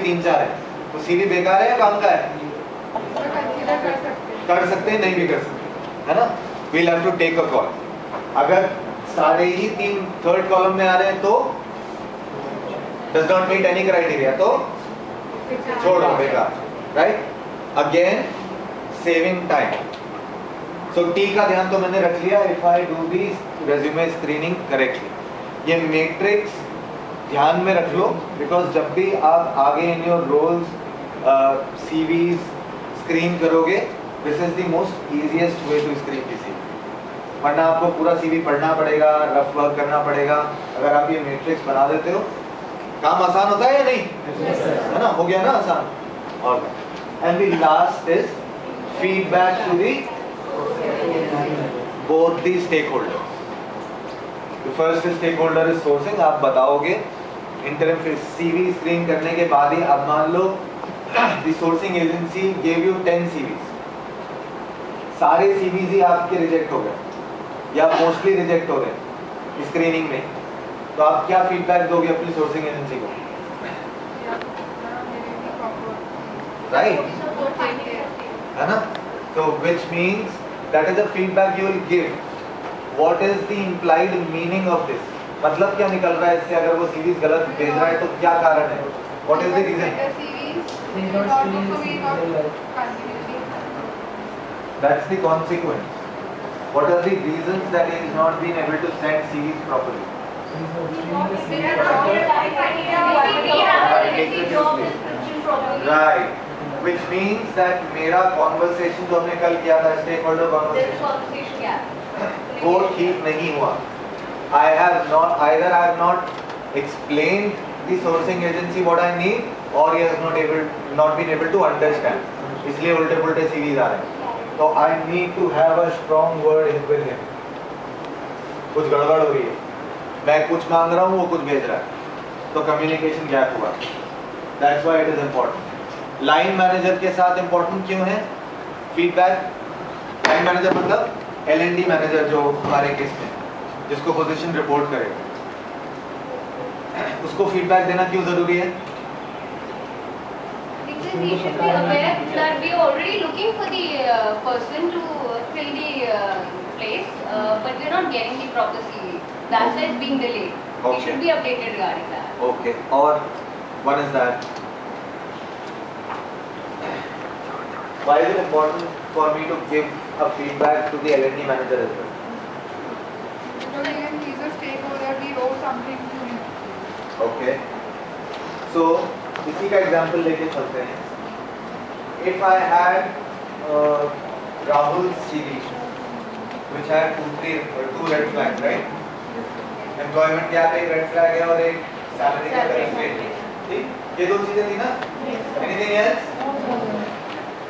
तीन चार है तो सीवी बेकार है या काम का है? कर सकते हैं, नहीं भी कर सकते, है ना? we'll have to take a call. अगर सारे ही तीन थर्ड कॉलम में आ रहे हैं तो does not meet any criteria तो छोड़ो बेकार, right? Again saving time. So T का ध्यान तो मैंने रख लिया. If I do the resume screening correctly, ये मैट्रिक्स ध्यान में रख लो बिकॉज जब भी आप आगे in your roles CVs screen करोगे this is the most easiest way to screen the CV. वरना आपको पूरा सीवी पढ़ना पड़ेगा, रफ वर्क करना पड़ेगा. अगर आप ये मैट्रिक्स बना देते हो काम आसान होता है या नहीं? है ना? हो गया ना आसान. और and the last is feedback to the both the stakeholder. First stakeholder is sourcing. आप बताओगे इंटरम सीवी स्क्रीन करने के बाद ही, अब मान लो the sourcing agency gave you 10 CVs, सारे सीवीज ही आपके रिजेक्ट हो गए या मोस्टली रिजेक्ट हो गए स्क्रीनिंग में, तो आप क्या फीडबैक दोगे अपनी सोर्सिंग एजेंसी को? राइट, है ना? तो which means that is the feedback you will give. What is the implied meaning of this? मतलब क्या निकल रहा है इससे? अगर वो सीरीज गलत भेज रहा है तो क्या कारण है? What is the reason? That's the consequence. What are the reasons that he is not being able to send series properly? Right. Which means that मेरा conversation जो हमने कल किया था stakeholder conversation वो ठीक नहीं हुआ. I have not explained the sourcing agency what I need, or he has not been able to understand. इसलिए उल्टे पुल्टे सीवीज आ रहे हैं. तो I need to have a strong word with him. कुछ गड़बड़ हो रही है, मैं कुछ मांग रहा हूँ वो कुछ भेज रहा है, तो कम्युनिकेशन गैप हुआ. That's why it is important. Line manager के साथ important क्यों है फीडबैक? लाइन मैनेजर मतलब L&D मैनेजर जो हमारे केस में जिसको पोजीशन रिपोर्ट करेगा, उसको फीडबैक देना क्यों जरूरी है? Because he should be aware that we are already looking for the person to fill the place, but we are not getting the proper CV. That's why it's being delayed. Okay. We should be updated regarding that. Okay. Or one is that. Why is it important for me to give a feedback to the L&D manager as well? Because again, he's a stakeholder, we owe something to him. Okay. So, इसी का example लेके चलते हैं. If I had Rahul's CV, which had two red flags, right? Employment gap एक red flag है और एक salary का red flag. ठीक? ये दो चीजें थी ना? Anything else?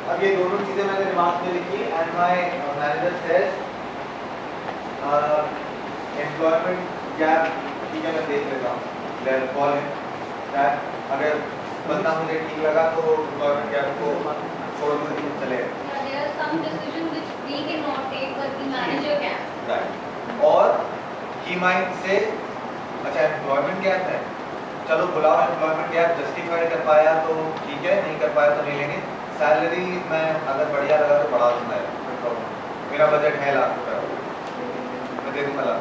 अब ये दोनों चीजें मैंने रिमार्क में लिखी. And my manager says employment gap ठीक है, मैं देख लेता हूँ. देयर कॉल है अगर बंदा मुझे ठीक लगा तो एम्प्लॉयमेंट गैप को छोड़ दो, चलेगा. There are some decisions which we cannot take, but the manager can. Right. और ही माइट से अच्छा एम्प्लॉयमेंट गैप है, चलो बुलाओ. एम्प्लॉयमेंट गैप जस्टिफाई कर पाया तो ठीक है, नहीं कर पाया तो नहीं लेंगे. सैलरी मैं अगर बढ़िया लगा तो बढ़ा दूंगा, मेरा बजट है ₹1,00,000, मैं दे दूंगा ₹1,00,000.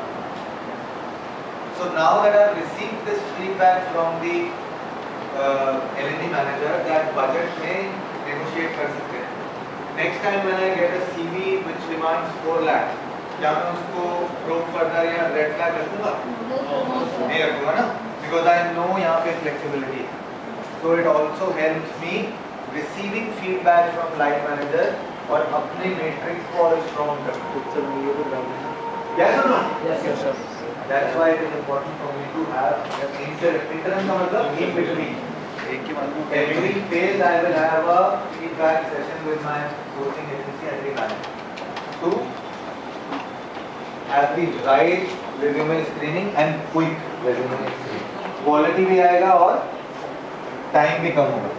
So now that I have received this feedback from the L&D manager that budget में negotiate कर सकते हैं. Next time when I get a CV which demands 4 lakh, क्या मैं उसको प्रूफ फर्दर या रेड फ्लैग रखूंगा? नहीं रखूंगा ना, because I know यहाँ पे flexibility. So it also helps me receiving feedback from line manager और अपने matrix को और strong करना. Yes or no? Yes, sir. That's why it is important for me to have an interim का मतलब in between. Every phase I will have a feedback session with my sourcing agency and the manager to have the right resume screening and quick resume screening. Quality भी आएगा और time भी कम होगा.